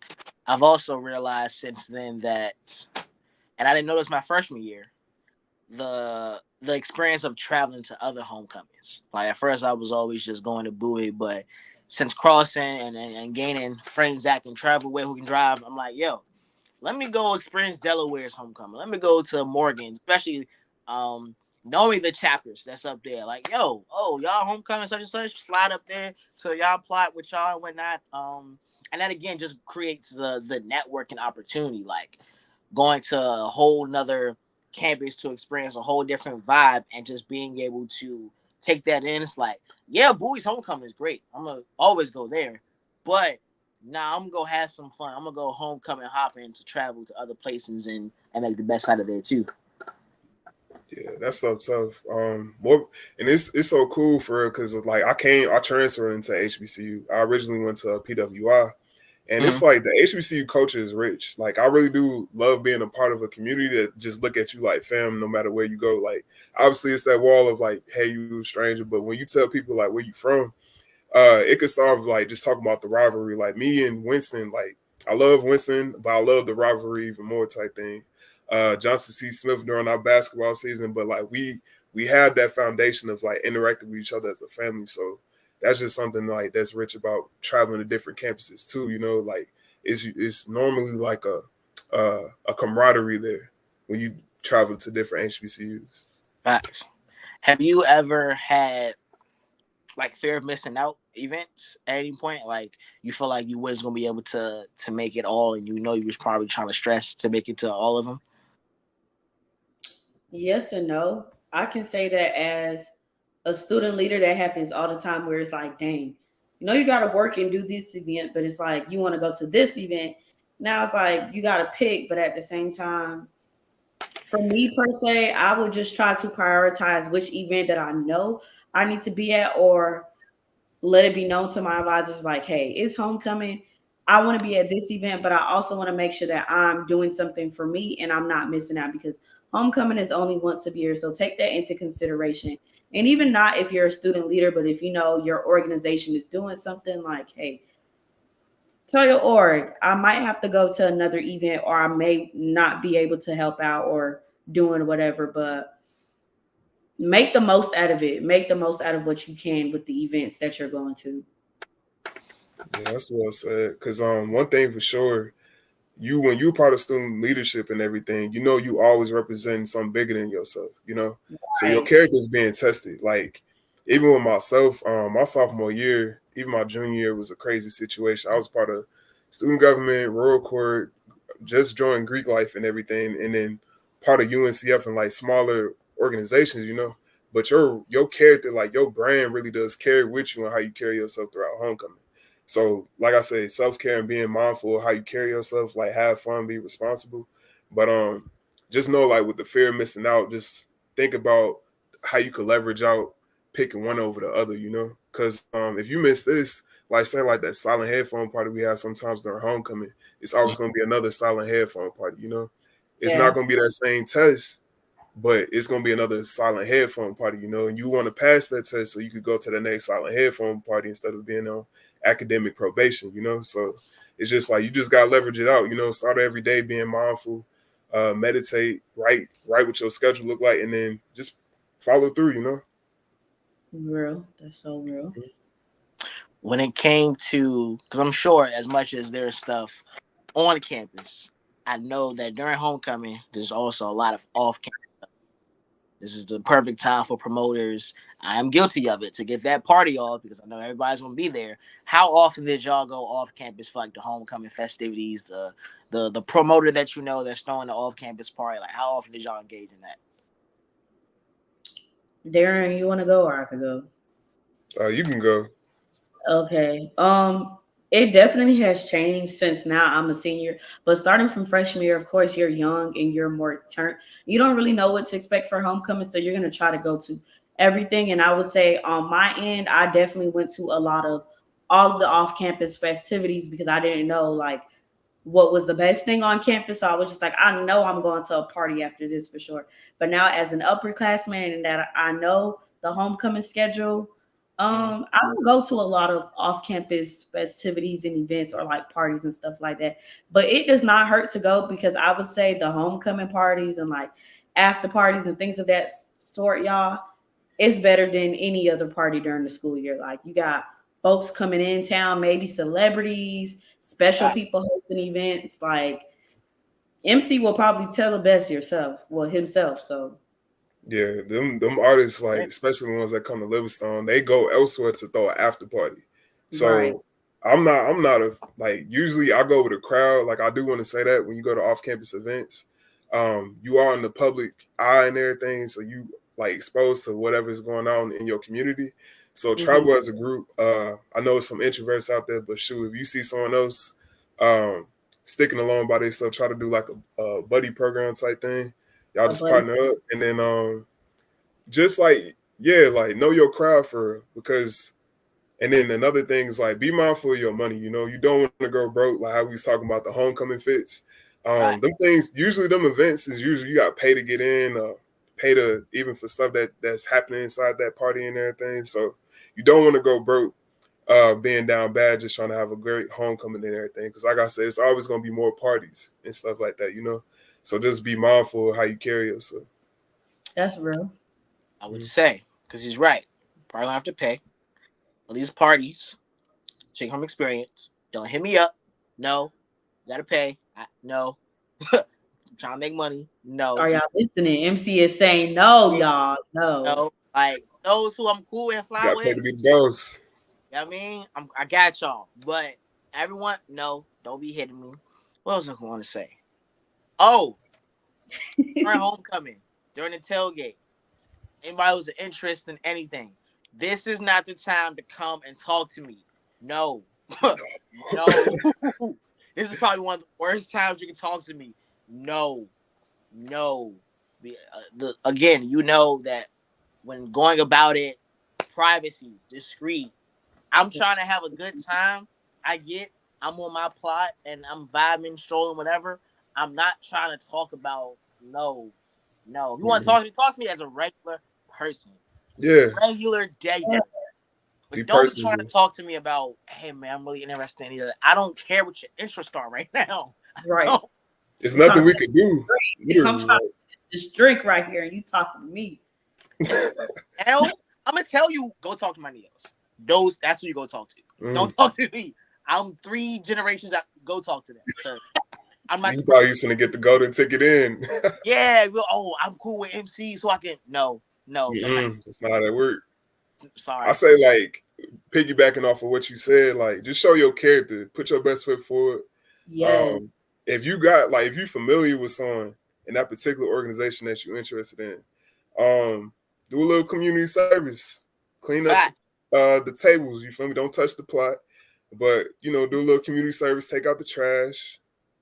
I've also realized since then that, and I didn't notice my freshman year, the experience of traveling to other homecomings. Like at first, I was always just going to Bowie, but since crossing and gaining friends that can travel with who can drive, I'm like, yo, let me go experience Delaware's homecoming. Let me go to Morgan, especially um knowing the chapters that's up there. Like, yo, oh, y'all homecoming such and such, slide up there so y'all plot with y'all and whatnot. And that again just creates the networking opportunity, like going to a whole nother campus to experience a whole different vibe and just being able to take that in. It's like, yeah, Bowie's homecoming is great. I'm gonna always go there. But nah, I'm gonna go have some fun. I'm gonna go homecoming hopping to travel to other places and make the best out of there too. Yeah, that stuff tough. More and it's so cool for real because like I transferred into HBCU. I originally went to PWI, and it's Mm-hmm. like the HBCU culture is rich. Like I really do love being a part of a community that just look at you like fam, no matter where you go. Like obviously it's that wall of like, hey, you a stranger, but when you tell people like where you from, it could start with, like just talking about the rivalry. Like me and Winston, like I love Winston, but I love the rivalry even more type thing. Johnson C. Smith during our basketball season, but like we had that foundation of like interacting with each other as a family. So that's just something like that's rich about traveling to different campuses too. You know, like it's normally like a camaraderie there when you travel to different HBCUs. Facts. Have you ever had like fear of missing out events at any point? Like you feel like you was gonna be able to make it all, and you know you was probably trying to stress to make it to all of them. Yes and no. I can say that as a student leader, that happens all the time where it's like, dang, you got to work and do this event, but it's like you want to go to this event. Now it's like you got to pick, but at the same time, for me per se, I would just try to prioritize which event that I know I need to be at, or let it be known to my advisors like, hey, it's homecoming. I want to be at this event, but I also want to make sure that I'm doing something for me and I'm not missing out because homecoming is only once a year. So take that into consideration. And even not if you're a student leader, but if you know your organization is doing something like, hey, tell your org, I might have to go to another event or I may not be able to help out or doing whatever, but make the most out of it. Make the most out of what you can with the events that you're going to. Yeah, that's well said. Because one thing for sure, you when you're part of student leadership and everything, you know you always represent something bigger than yourself, you know. So your Right. character is being tested. Like even with myself, my sophomore year, even my junior year was a crazy situation. I was part of student government, royal court, just joined Greek life and everything, and then part of UNCF and like smaller organizations, you know. But your character, like your brand, really does carry with you and how you carry yourself throughout homecoming. So, like I say, self care and being mindful of how you carry yourself, like have fun, be responsible. But just know like with the fear of missing out, just think about how you could leverage out picking one over the other, you know? Because if you miss this, like say like that silent headphone party we have sometimes during homecoming, it's always going to be another silent headphone party, you know? It's not Yeah. going to be that same test, but it's gonna be another silent headphone party, you know, and you want to pass that test so you could go to the next silent headphone party instead of being on academic probation, you know. So it's just like you just gotta leverage it out, you know, start every day being mindful, meditate, write what your schedule look like, and then just follow through, you know. Real. That's so real. When it came to, because I'm sure as much as there's stuff on campus, I know that during homecoming there's also a lot of off campus. This is the perfect time for promoters. I am guilty of it to get that party off because I know everybody's gonna be there. How often did y'all go off campus for like the homecoming festivities? The promoter that you know that's throwing the off campus party. Like how often did y'all engage in that? Darren, you want to go or I could go? You can go. Okay. It definitely has changed since now I'm a senior. But starting from freshman year, of course, you're young and you're more turn. You don't really know what to expect for homecoming, so you're gonna try to go to everything. And I would say on my end, I definitely went to a lot of all of the off-campus festivities because I didn't know like what was the best thing on campus. So I was just like, I know I'm going to a party after this for sure. But now as an upperclassman and that I know the homecoming schedule, Mm-hmm. I don't go to a lot of off-campus festivities and events or like parties and stuff like that. But it does not hurt to go because I would say the homecoming parties and like after parties and things of that sort, y'all, it's better than any other party during the school year. Like you got folks coming in town, maybe celebrities, special people hosting events. Like MC will probably tell the best yourself, well himself. So Yeah, them artists, like Right. especially the ones that come to Livingstone, they go elsewhere to throw an after party. right, So I'm not a like usually I go with a crowd. Like I do want to say that when you go to off campus events, you are in the public eye and everything, so you like exposed to whatever is going on in your community. So hmm travel as a group. I know some introverts out there, but shoot, if you see someone else um, sticking along by themselves, try to do like a buddy program type thing. Y'all a just buddy. partner up, and then just like yeah, like know your crowd for real. Because and then another thing is like be mindful of your money. You know, you don't want to go broke. Like how we was talking about the homecoming fits. Right. Them things usually them events is usually you got to pay to get in, pay to even for stuff that's happening inside that party and everything. So you don't want to go broke. Being down bad, just trying to have a great homecoming and everything. Because, like I said, it's always going to be more parties and stuff like that, you know. So just be mindful of how you carry yourself. That's real. I would Mhm. say, because he's right. Probably gonna have to pay for these parties. Take home experience. Don't hit me up. No. You gotta pay. No. I'm trying to make money. No. Are y'all listening? MC is saying no, y'all. No. No. Like those who I'm cool and You fly got to pay with, to be the boss. you know what I mean? I got y'all. But everyone, no, don't be hitting me. What else I want to say? Oh, during homecoming, during the tailgate, anybody who's an interest in anything, this is not the time to come and talk to me. No. No. This is probably one of the worst times you can talk to me. No. No. Again, you know that when going about it, privacy, discreet. I'm trying to have a good time. I get I'm on my plot and I'm vibing, strolling, whatever. I'm not trying to talk about no, no. If you want to Mhm. talk to me as a regular person, Yeah, regular dayer. be But don't be trying to personable. talk to me about, hey man, I'm really interested in either. I don't care what your interests are right now. I Right. don't. It's I'm trying nothing to we could do, I'm literally. trying to this drink right here, and you talking to me. Like, Hell, I'm gonna tell you, go talk to my neos. That's who you go talk to. mm. Don't talk to me. I'm 3 generations out. Go talk to them. Cause I'm not You the person. thought you was gonna get the golden ticket in. Yeah, oh, I'm cool with MC, so I can. No, no, that's not. That's not how that works. I Sorry. say like piggybacking off of what you said, like just show your character, put your best foot forward. Yes. If you got like if you're familiar with someone in that particular organization that you're interested in, do a little community service, clean up Fact. the tables. You feel me? Don't touch the plot, but you know, do a little community service, take out the trash,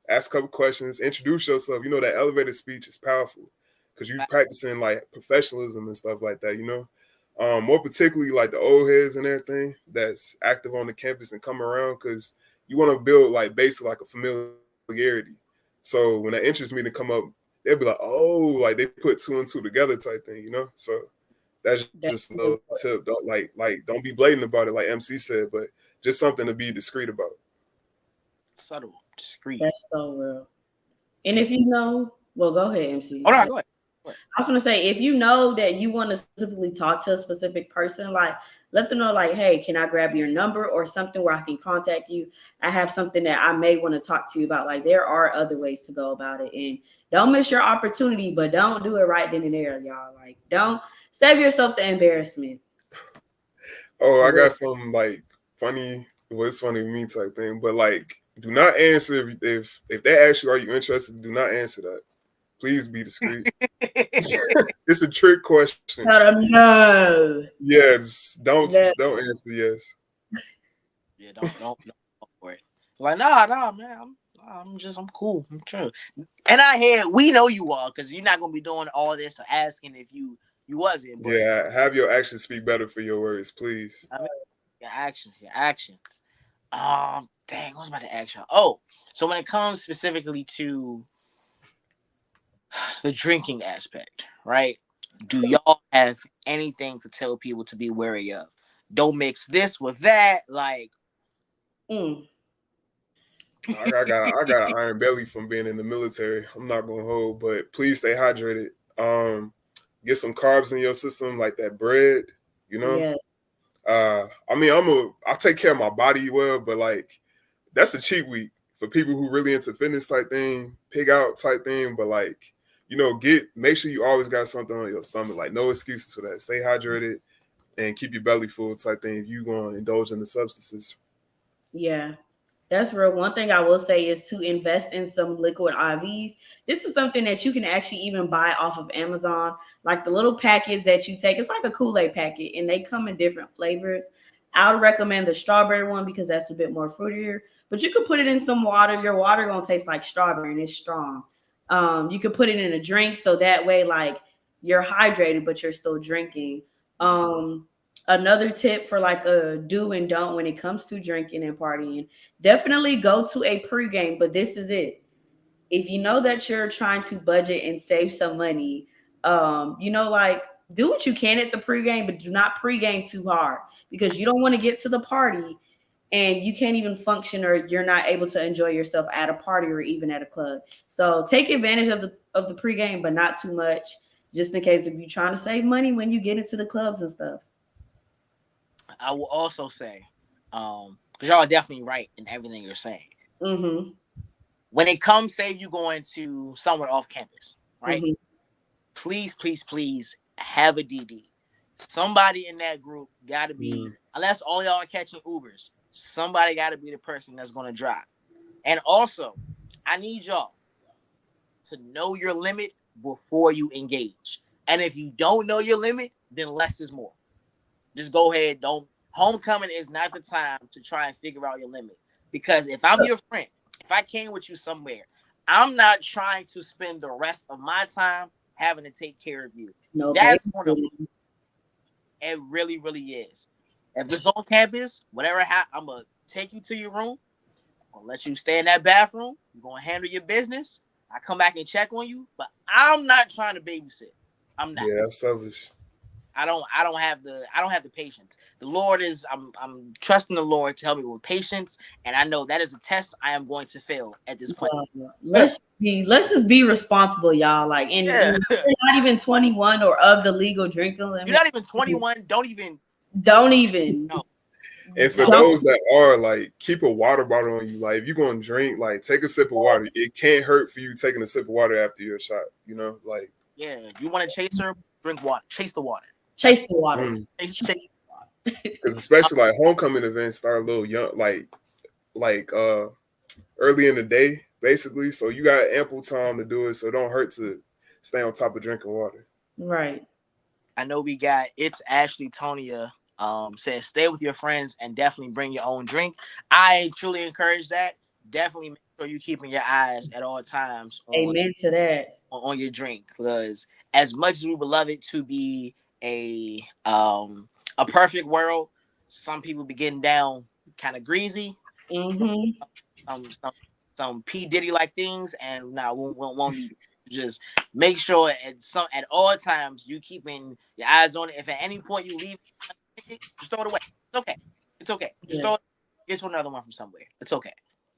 ask a couple questions, introduce yourself. You know that elevated speech is powerful because you Fact. practicing like professionalism and stuff like that. You know, more particularly like the old heads and everything that's active on the campus and come around because you want to build like basically like a familiarity. So when that interest meeting come up, they'll be like, oh, like they put two and two together type thing, you know. So that's just a That's little so tip. Don't like don't be blatant about it like MC said, but just something to be discreet about. Subtle, discreet. that's so real. And if you know, well, go ahead, MC. Oh no, go ahead. Go ahead. I was gonna say, if you know that you want to specifically talk to a specific person, like let them know, like, hey, can I grab your number or something where I can contact you? I have something that I may want to talk to you about. Like, there are other ways to go about it, and don't miss your opportunity, but don't do it right then and there, y'all. Like, don't save yourself the embarrassment. Oh, For I real. got some like funny, well, it's funny to me type thing, but like do not answer if they ask you are you interested, do not answer that. Please be discreet. It's a trick question. Tell them no. Yeah, just No. don't answer yes. Yeah, don't go for it. Like, nah, man. I'm cool. I'm true. And I hear we know you are because you're not gonna be doing all this or asking if you wasn't. But Yeah, have your actions speak better for your words, please. I mean, your actions. Dang, what was about to ask you? Oh, so when it comes specifically to the drinking aspect, right? Do y'all have anything to tell people to be wary of? Don't mix this with that. Like, Mm. I got an iron belly from being in the military. I'm not gonna hold, but please stay hydrated. Get some carbs in your system, like that bread. You know. Yes. I mean, I take care of my body well, but like that's a cheat week for people who really into fitness type thing, pig out type thing, but like, make sure you always got something on your stomach. Like no excuses for that. Stay hydrated and keep your belly full type thing if you gonna indulge in the substances. Yeah, that's real. One thing I will say is to invest in some liquid IVs. This is something that you can actually even buy off of Amazon. Like the little packets that you take, it's like a Kool-Aid packet, and they come in different flavors. I would recommend the strawberry one because that's a bit more fruitier. But you could put it in some water. Your water gonna taste like strawberry, and it's strong. You could put it in a drink, so that way, like you're hydrated, but you're still drinking. Another tip for like a do and don't when it comes to drinking and partying, definitely go to a pregame, but this is it. If you know that you're trying to budget and save some money, like do what you can at the pregame, but do not pregame too hard because you don't want to get to the party and you can't even function or you're not able to enjoy yourself at a party or even at a club. So take advantage of the pregame, but not too much, just in case if you're trying to save money when you get into the clubs and stuff. I will also say, because y'all are definitely right in everything you're saying. Mm-hmm. When it comes, say you going to somewhere off campus, right? Mm-hmm. Please, please, please have a DD. Somebody in that group got to be, unless all y'all are catching Ubers, somebody got to be the person that's going to drive. And also, I need y'all to know your limit before you engage. And if you don't know your limit, then less is more. Just go ahead. Don't. Homecoming is not the time to try and figure out your limit. Because if I'm your friend, if I came with you somewhere, I'm not trying to spend the rest of my time having to take care of you. No, That's one of them. It really, really is. If it's on campus, whatever happens, I'm going to take you to your room. I'm going to let you stay in that bathroom. You're going to handle your business. I come back and check on you, but I'm not trying to babysit. I'm not. Yeah, that's selfish. I don't have the patience. The Lord is I'm trusting the Lord to help me with patience, and I know that is a test I am going to fail at this point. Let's just be responsible, y'all. Like, and you're not even 21 or of the legal drinking limit. You're not even 21. Don't even. No. And for those that are, like, keep a water bottle on you. Like, if you're going to drink, like, take a sip of water. It can't hurt for you taking a sip of water after your shot, Like, yeah, you want to chase her, drink water. Chase the water. Chase the water. Because especially, like, homecoming events start a little young, like early in the day, basically. So you got ample time to do it, so it don't hurt to stay on top of drinking water. Right. I know we got it's Ashley Tonia says stay with your friends and definitely bring your own drink. I truly encourage that. Definitely make sure you're keeping your eyes at all times Amen to that. On your drink, because as much as we would love it to be a perfect world, some people be getting down kind of greasy. Mm-hmm. Some P Diddy like things, and now won't be. Just make sure at all times you keeping your eyes on it. If at any point you leave, just throw it away. It's okay. It's okay. Just throw it. Get to another one from somewhere. It's okay.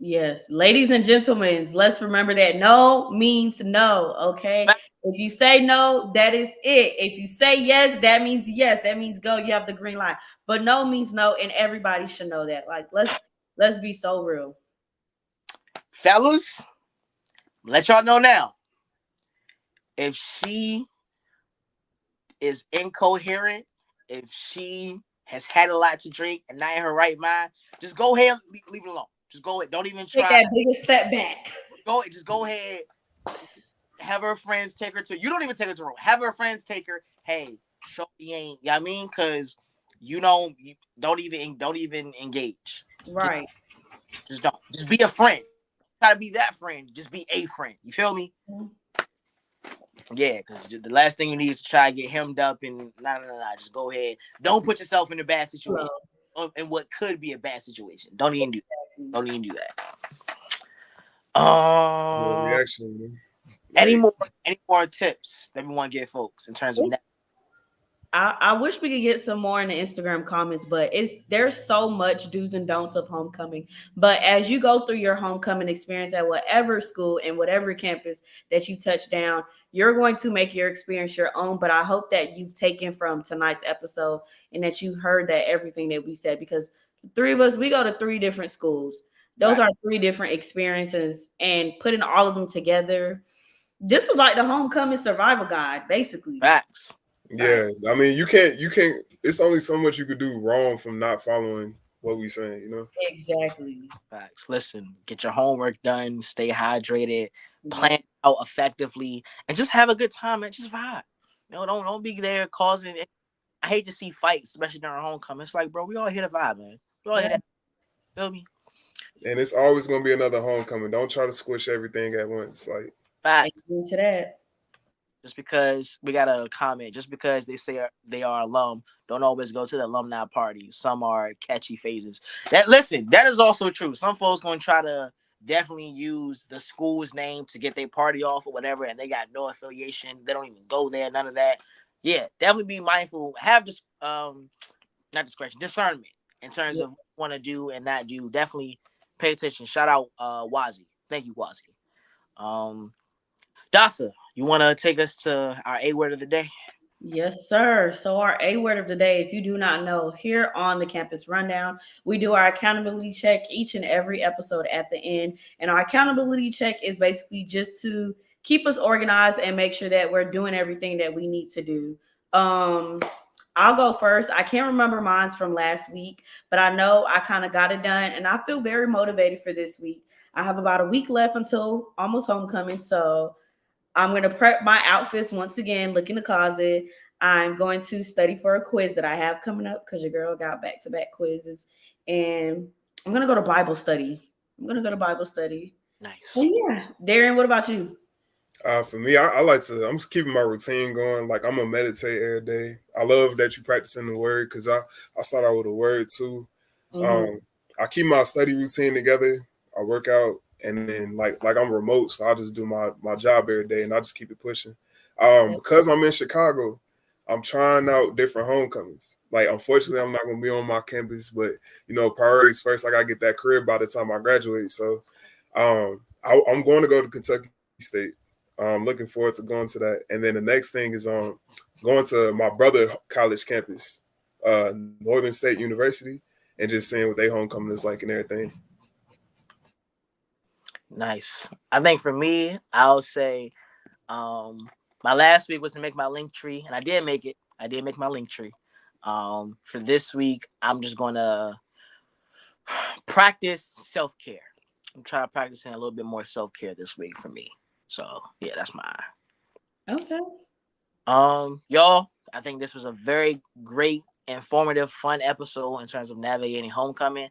Yes, ladies and gentlemen, let's remember that no means no. Okay, if you say no, that is it. If you say yes, that means yes. That means go. You have the green light. But no means no, and everybody should know that. Like, let's be so real, fellas. Let y'all know now. If she is incoherent, if she has had a lot to drink and not in her right mind, just go ahead, leave it alone. Just go ahead. Don't even try. Take that biggest step back. Just go ahead. Have her friends take her to. You don't even take her to the room. Have her friends take her. Hey, show me ain't. You know what I mean? Because you don't even engage. Right. Just don't. Just be a friend. Try to be that friend. Just be a friend. You feel me? Mm-hmm. Yeah, because the last thing you need is to try to get hemmed up and nah. Just go ahead. Don't put yourself in a bad situation. In what could be a bad situation. Don't even do that. Don't even do that. Reaction. Any more tips that we want to give folks in terms of that? I wish we could get some more in the Instagram comments, but there's so much do's and don'ts of homecoming. But as you go through your homecoming experience at whatever school and whatever campus that you touch down, you're going to make your experience your own. But I hope that you've taken from tonight's episode and that you heard that everything that we said, because the three of us, we go to 3 different schools. Those are three different experiences, and putting all of them together, this is like the homecoming survival guide, basically. Facts. Yeah, I mean, you can't. It's only so much you could do wrong from not following what we saying. You know. Exactly. Facts. Listen, get your homework done, stay hydrated, Yeah. plan out effectively, and just have a good time and just vibe. Don't be there causing. I hate to see fights, especially during homecoming. It's like, bro, we all here to vibe, man. We all Yeah. here to feel me. And it's always gonna be another homecoming. Don't try to squish everything at once. Like, Facts. Into that. Just because we got a comment, just because they say they are alum, don't always go to the alumni parties. Some are catchy phases. That listen, that is also true. Some folks gonna try to definitely use the school's name to get their party off or whatever, and they got no affiliation. They don't even go there. None of that. Yeah, definitely be mindful. Have this not discretion, discernment in terms Yeah. of what you want to do and not do. Definitely pay attention. Shout out Wazi. Thank you, Wazi. Um, Dasa, you want to take us to our A word of the day? Yes, sir. So our A word of the day, if you do not know, here on the Campus Rundown, we do our accountability check each and every episode at the end. And our accountability check is basically just to keep us organized and make sure that we're doing everything that we need to do. Um, I'll go first. I can't remember mine's from last week, but I know I kind of got it done and I feel very motivated for this week. I have about a week left until almost homecoming. So I'm going to prep my outfits once again, look in the closet. I'm going to study for a quiz that I have coming up because your girl got back to back quizzes. And I'm going to go to Bible study. I'm going to go to Bible study. Nice. And yeah, Darren, what about you? for me, I like to. I'm just keeping my routine going. Like I'm gonna meditate every day. I love that you practicing the word because I start out with a word too. Mm-hmm. Um, I keep my study routine together. I work out, and then like I'm remote, so I just do my job every day, and I just keep it pushing. Because I'm in Chicago, I'm trying out different homecomings. Like unfortunately, I'm not gonna be on my campus, but priorities first. I gotta get that career by the time I graduate. So, I'm going to go to Kentucky State. Looking forward to going to that. And then the next thing is going to my brother college campus, Northern State University, and just seeing what their homecoming is like and everything. Nice. I think for me, I'll say my last week was to make my link tree, and I did make it. I did make my link tree. For this week, I'm just gonna practice self care. I'm trying to practice a little bit more self care this week for me. So yeah, that's mine. Okay. Y'all, I think this was a very great, informative, fun episode in terms of navigating homecoming.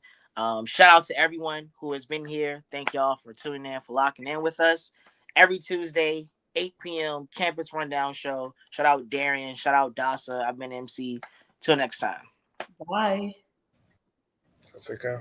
Shout out to everyone who has been here. Thank y'all for tuning in, for locking in with us every Tuesday, 8 p.m. Campus Rundown Show. Shout out Darian. Shout out Dasa. I've been MC. Till next time. Bye. That's okay.